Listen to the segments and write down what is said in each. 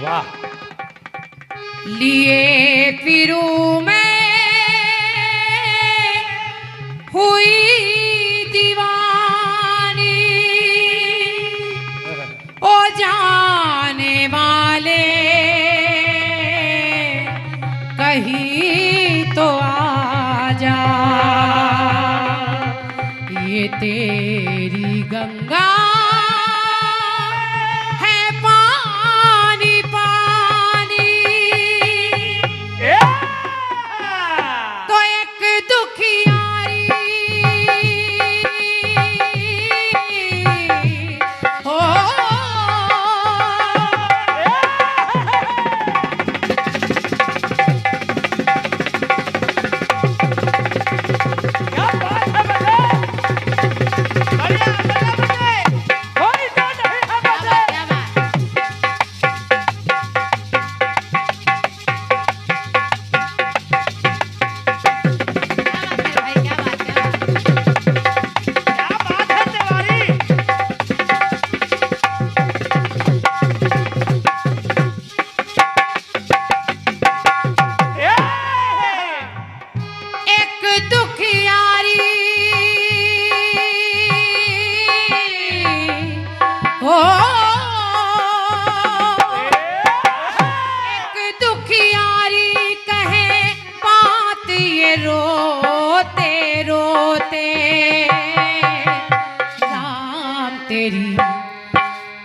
वाह। लिए फिरूं मैं हुई दीवानी, ओ जाने वाले कहीं तो आ जा, ये तेरी गंगा है पानी पानी। तो एक दुखियारी हो, तेरी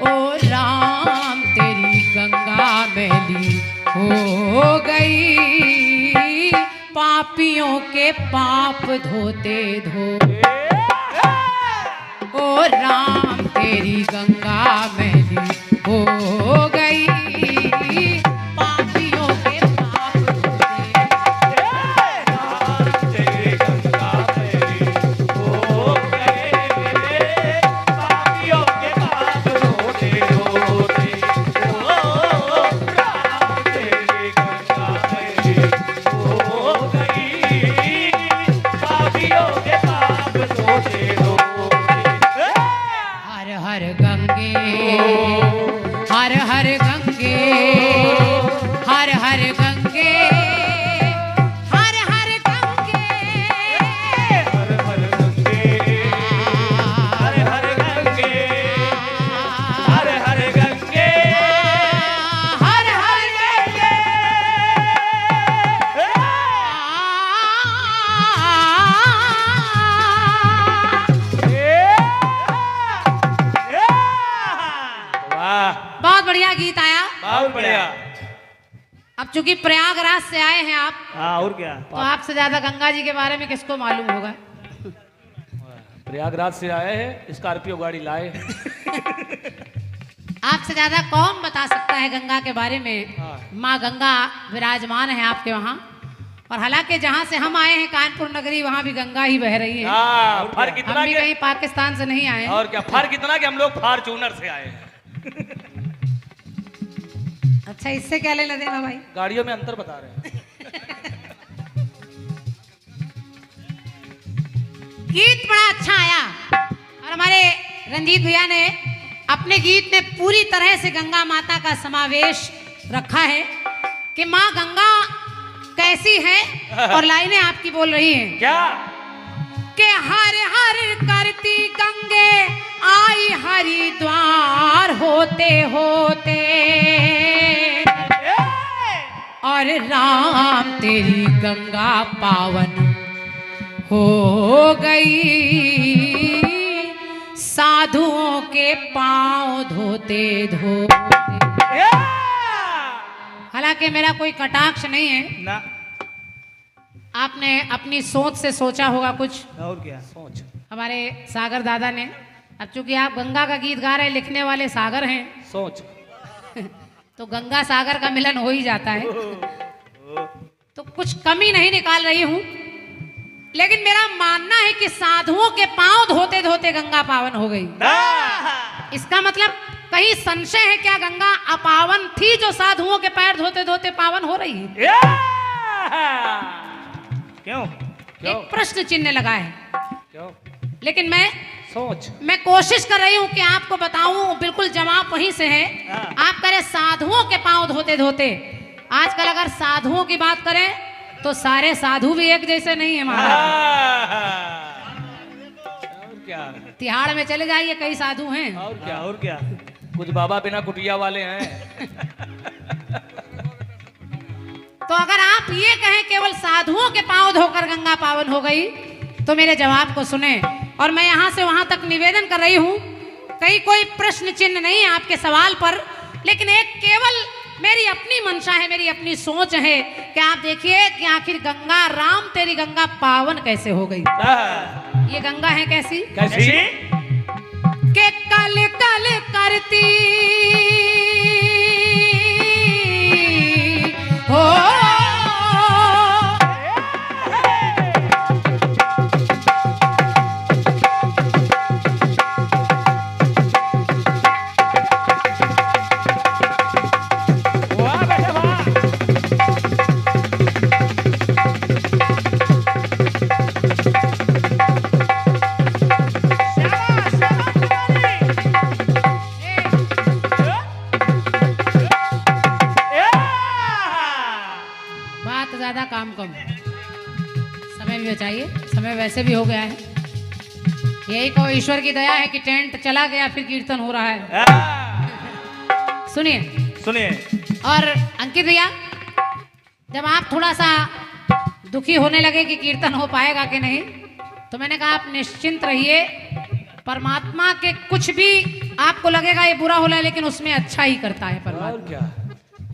ओ राम तेरी गंगा मैली हो गई, पापियों के पाप धोते धोते। ओ राम तेरी गंगा मैली हो गई, पापियों के पाप धोते। राम तेरी गंगा मैली हो गई, पापियों के पाप धोते धोते। ओ राम तेरी गंगा मैली हो गई, पापियों के पाप धोते धोते। हर हर गंगे हर हर गंगे हर हर गंगे हर हर गंगे हर हर गंगे हर हर गंगे हर हर गंगे हर हर गंगे। वाह, बहुत बढ़िया गीत आया। बहुत बढ़िया। अब चूंकि प्रयागराज से आए हैं आप, हाँ और क्या, तो आपसे ज्यादा गंगा जी के बारे में किसको मालूम होगा। प्रयागराज से आए हैं, स्कॉर्पियो गाड़ी लाए हैं। आपसे ज्यादा कौन बता सकता है गंगा के बारे में। हाँ। माँ गंगा विराजमान है आपके वहाँ, और हालांकि जहाँ से हम आए हैं कानपुर नगरी, वहाँ भी गंगा ही बह रही है। हाँ, फर्क इतना हम भी कि कहीं पाकिस्तान से नहीं आए। और क्या, फर्क इतना कि हम लोग फॉर्च्यूनर से आए हैं। अच्छा, इससे क्या लेना देना भाई। गाड़ियों में अंतर बता रहे हैं। गीत बड़ा अच्छा आया, और हमारे रंजीत भैया ने अपने गीत में पूरी तरह से गंगा माता का समावेश रखा है कि माँ गंगा कैसी है, और लाइनें आपकी बोल रही हैं क्या कि हर हर करती गंगे आई हरिद्वार होते होते, और राम तेरी गंगा पावन हो गई, साधुओं के पांव धोते धोते। हालांकि मेरा कोई कटाक्ष नहीं है ना, आपने अपनी सोच से सोचा होगा कुछ, और क्या सोच। हमारे सागर दादा ने। अब चूंकि आप गंगा का गीत गा रहे हैं, लिखने वाले सागर हैं, सोच तो गंगा सागर का मिलन हो ही जाता है, तो कुछ कमी नहीं निकाल रही हूं, लेकिन मेरा मानना है कि साधुओं के पांव धोते धोते गंगा पावन हो गई। इसका मतलब कहीं संशय है क्या, गंगा अपावन थी जो साधुओं के पैर धोते धोते पावन हो रही है? क्यों एक प्रश्न चिन्ह लगा है। क्यों? लेकिन सोच मैं कोशिश कर रही हूँ कि आपको बताऊं, बिल्कुल जवाब वहीं से है। हाँ। आप कह रहे साधु साधुओं के पांव धोते धोते, आजकल अगर साधुओं की बात करें तो सारे साधु भी एक जैसे नहीं है महाराज। और क्या, तिहाड़ में चले जाइए, कई साधु हैं। और क्या कुछ बाबा बिना कुटिया वाले हैं। तो अगर आप ये कहें केवल साधुओं के पांव धोकर गंगा पावन हो गई, तो मेरे जवाब को सुने। और मैं यहां से वहां तक निवेदन कर रही हूं, कहीं कोई प्रश्न चिन्ह नहीं है आपके सवाल पर, लेकिन एक केवल मेरी अपनी मंशा है, मेरी अपनी सोच है कि आप देखिए कि आखिर गंगा, राम तेरी गंगा पावन कैसे हो गई। ये गंगा है कैसी के कल कल करती हो, ज्यादा काम कम, समय भी बचाइए, समय वैसे भी हो गया है। यही कहो ईश्वर की दया है कि टेंट चला गया फिर कीर्तन हो रहा है। सुनिए और अंकित भैया, जब आप थोड़ा सा दुखी होने लगे कि कीर्तन हो पाएगा कि नहीं, तो मैंने कहा आप निश्चिंत रहिए, परमात्मा के कुछ भी आपको लगेगा ये बुरा हो रहा है, लेकिन उसमें अच्छा ही करता है परमात्मा। क्या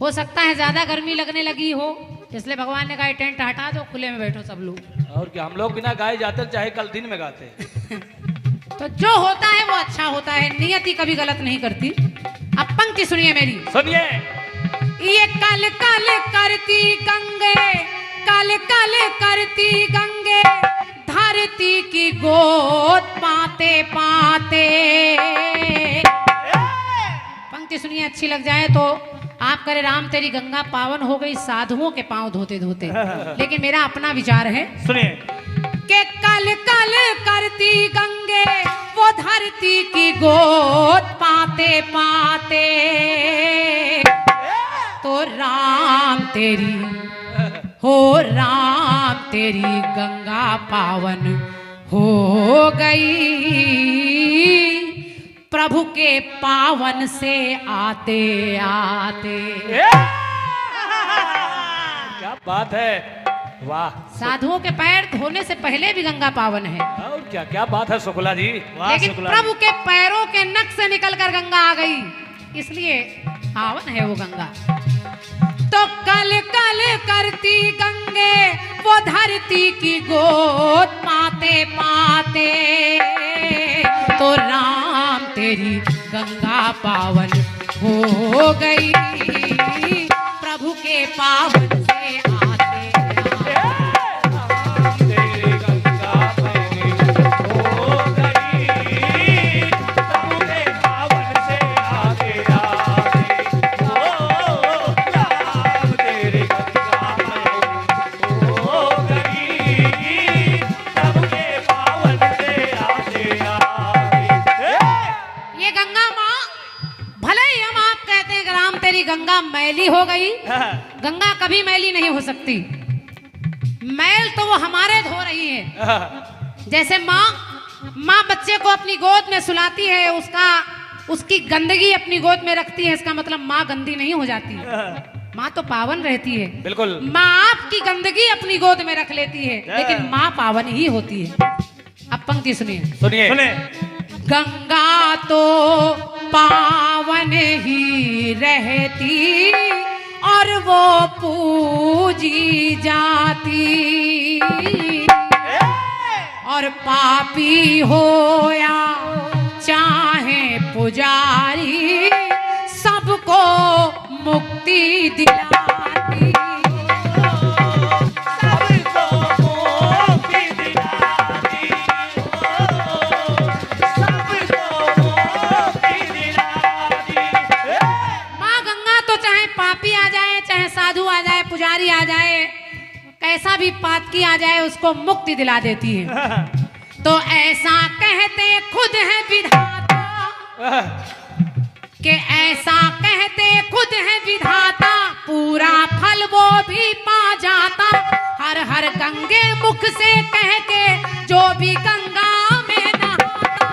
हो सकता है ज्यादा गर्मी लगने लगी हो, इसलिए भगवान ने कहा टेंट हटा दो, खुले में बैठो सब लोग। और क्या, हम लोग बिना गाए जाते चाहे कल दिन में गाते। तो जो होता है वो अच्छा होता है, नियति कभी गलत नहीं करती। अब पंक्ति सुनिए मेरी, सुनिए। ये कल कल करती गंगे, कल कल करती गंगे, धरती की गोद पाते पाते। पंक्ति सुनिए, अच्छी लग जाए तो आप करे राम तेरी गंगा पावन हो गई साधुओं के पांव धोते धोते। लेकिन मेरा अपना विचार है, सुनिए, के कल कल करती गंगे वो धरती की गोद पाते पाते, तो राम तेरी हो, राम तेरी गंगा पावन हो गई प्रभु के पावन से आते आते। क्या बात है, वाह। साधुओं के पैर धोने से पहले भी गंगा पावन है। और क्या, क्या बात है शुक्ला जी, लेकिन प्रभु के पैरों के नख से निकलकर गंगा आ गई, इसलिए पावन है वो गंगा। तो कल कल करती गंगे वो धरती की गोद पाते पाते, तो राम तेरी गंगा पावन हो गई प्रभु के पावन से आते तेरी गंगा हो गई प्रभु के पावन से आते आते। राम तेरी गंगा हो गई प्रभु के पावन से आते आते। ये गंगा माँ, भले ही हम आप कहते हैं कि राम तेरी गंगा मैली हो गई, गंगा कभी मैली नहीं हो सकती। मैल तो वो हमारे धो रही है। जैसे माँ बच्चे को अपनी गोद में सुलाती है, उसकी गंदगी अपनी गोद में रखती है, इसका मतलब माँ गंदी नहीं हो जाती। माँ तो पावन रहती है। बिल्कुल। माँ आपकी गंदगी अपनी गोद में रख लेती है, लेकिन माँ पावन ही होती है। अब पंक्ति सुनिए। गंगा तो पावन ही रहती और वो पूजी जाती, और पापी हो या चाहे पुजारी सबको मुक्ति दिलाती। साधु आ जाए, पुजारी आ जाए, कैसा भी पातकी आ जाए, उसको मुक्ति दिला देती है। तो ऐसा कहते खुद है विधाता, कि ऐसा कहते खुद है विधाता, पूरा फल वो भी पा जाता। हर हर गंगे मुख से कह के जो भी गंगा में नहाता।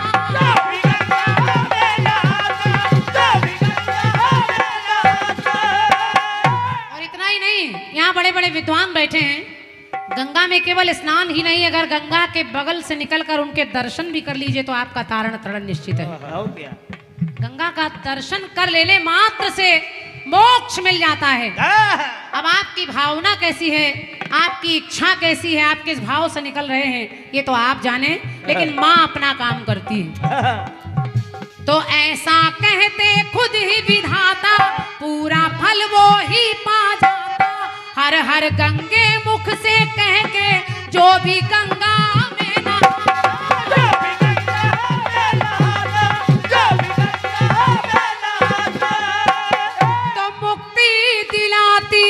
और इतना ही नहीं, यहाँ बड़े बड़े विद्वान बैठे हैं। गंगा में केवल स्नान ही नहीं, अगर गंगा के बगल से निकलकर उनके दर्शन भी कर लीजिए तो आपका तारण तरण निश्चित है। और क्या? गंगा का दर्शन कर लेने मात्र से मोक्ष मिल जाता है। अब आपकी भावना कैसी है, आपकी इच्छा कैसी है, आप किस भाव से निकल रहे हैं, ये तो आप जाने, लेकिन माँ अपना काम करती है। तो ऐसा कहते खुद ही विधाता, पूरा फल वो ही पा जाता। हर हर गंगे मुख से कह के जो भी गंगा में नहाता। तो मुक्ति दिलाती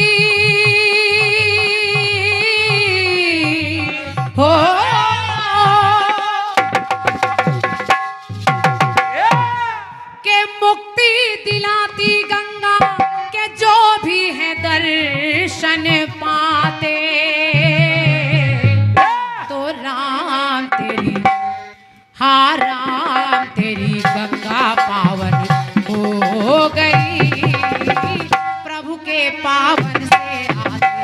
हो, के मुक्ति दिलाती गंगा के जो भी है दर्शन पाते। तो राम तेरी, हाँ राम तेरी गंगा पावन हो गई, प्रभु के पावन से आते।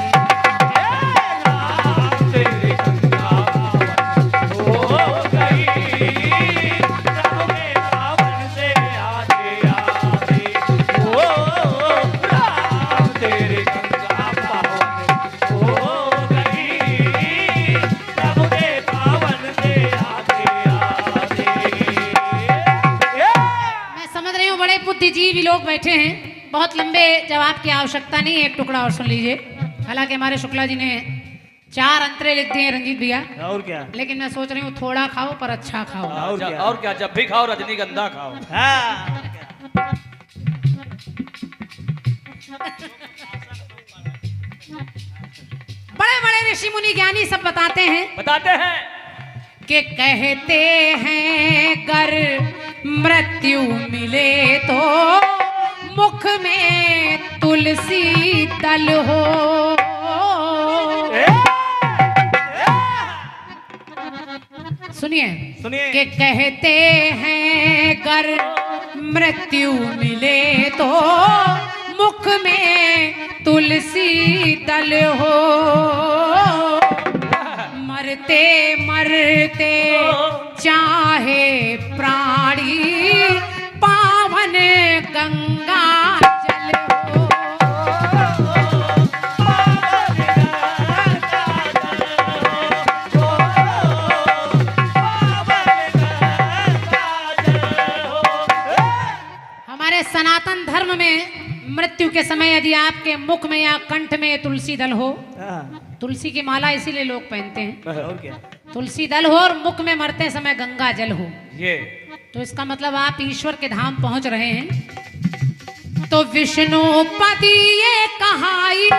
तेरी गंगा हो गई, प्रभु के पावन से आते आते। ओ राम तेरी गंगा पावन हो गई, प्रभु के पावन से आते आते। मैं समझ रही हूँ बड़े बुद्धिजीवी लोग बैठे हैं, बहुत लंबे जवाब की आवश्यकता नहीं है, एक टुकड़ा और सुन लीजिए। हालांकि हमारे शुक्ला जी ने 4 अंतरे लिख दिए रंजीत भैया, और क्या? लेकिन मैं सोच रही हूँ थोड़ा खाओ पर अच्छा खाओ। और क्या, जब भी खाओ रजनीगंधा खाओ। हाँ। बड़े बड़े ऋषि मुनि ज्ञानी सब बताते हैं कि कहते हैं गर मृत्यु मिले तो मुख में तुलसी दल हो। सुनिए सुनिए। कि कहते हैं गर मृत्यु मिले तो मुख में तुलसी दल हो। मरते मरते चाहे प्राणी पावन गंगा जल हो। हमारे सनातन धर्म में मृत्यु के समय यदि आपके मुख में या कंठ में तुलसी दल हो, तुलसी की माला इसीलिए लोग पहनते हैं, और क्या? तुलसी दल हो और मुख में मरते समय गंगा जल हो, ये तो इसका मतलब आप ईश्वर के धाम पहुंच रहे हैं। तो विष्णु पति ये कहाई,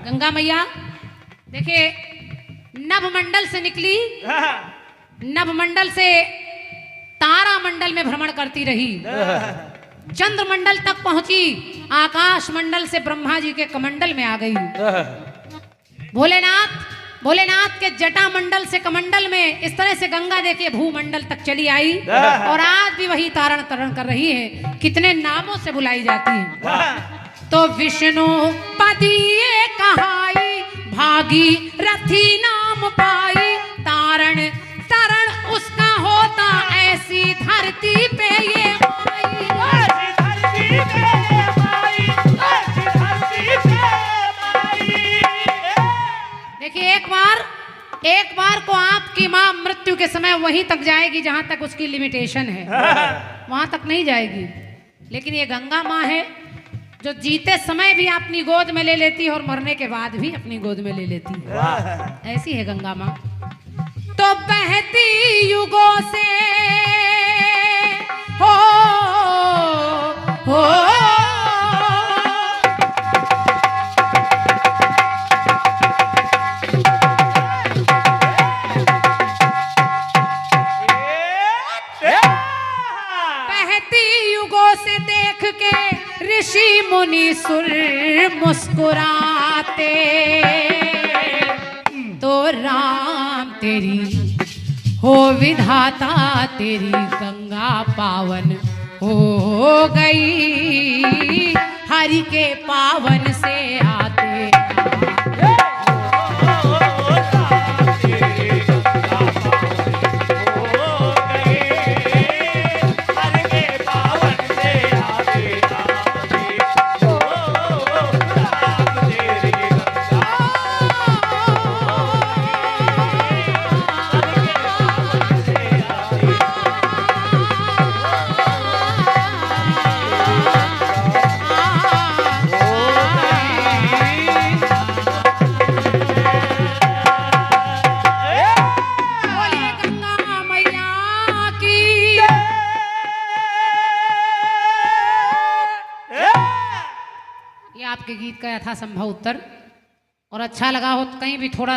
गंगा मैया देखिए नभमंडल से निकली, नभमंडल से तारा मंडल में भ्रमण करती रही, चंद्रमंडल तक पहुंची, आकाश मंडल से ब्रह्मा जी के कमंडल में आ गई। भोलेनाथ के जटा मंडल से कमंडल में, इस तरह से गंगा देखिए भूमंडल तक चली आई और आज भी वही तारण तरण कर रही है, कितने नामों से बुलाई जाती है। तो विष्णु पति ये कहाई, भागी रथी नाम पाई, तारण तरण उसका होता ऐसी धरती पे ये देखिए एक बार को आपकी माँ मृत्यु के समय वहीं तक जाएगी जहां तक उसकी लिमिटेशन है, वहां तक नहीं जाएगी। लेकिन ये गंगा माँ है जो जीते समय भी अपनी गोद में ले लेती है और मरने के बाद भी अपनी गोद में ले लेती है। ऐसी है गंगा माँ। तो बहती युगों से हो बहती युगों से देख के ऋषि मुनि सुर मुस्कुराते, तो राम तेरी हो विधाता, तेरी गंगा पावन हो गई, हरि के पावन से आते। आपके गीत का यथासंभव उत्तर, और अच्छा लगा हो तो कहीं भी थोड़ा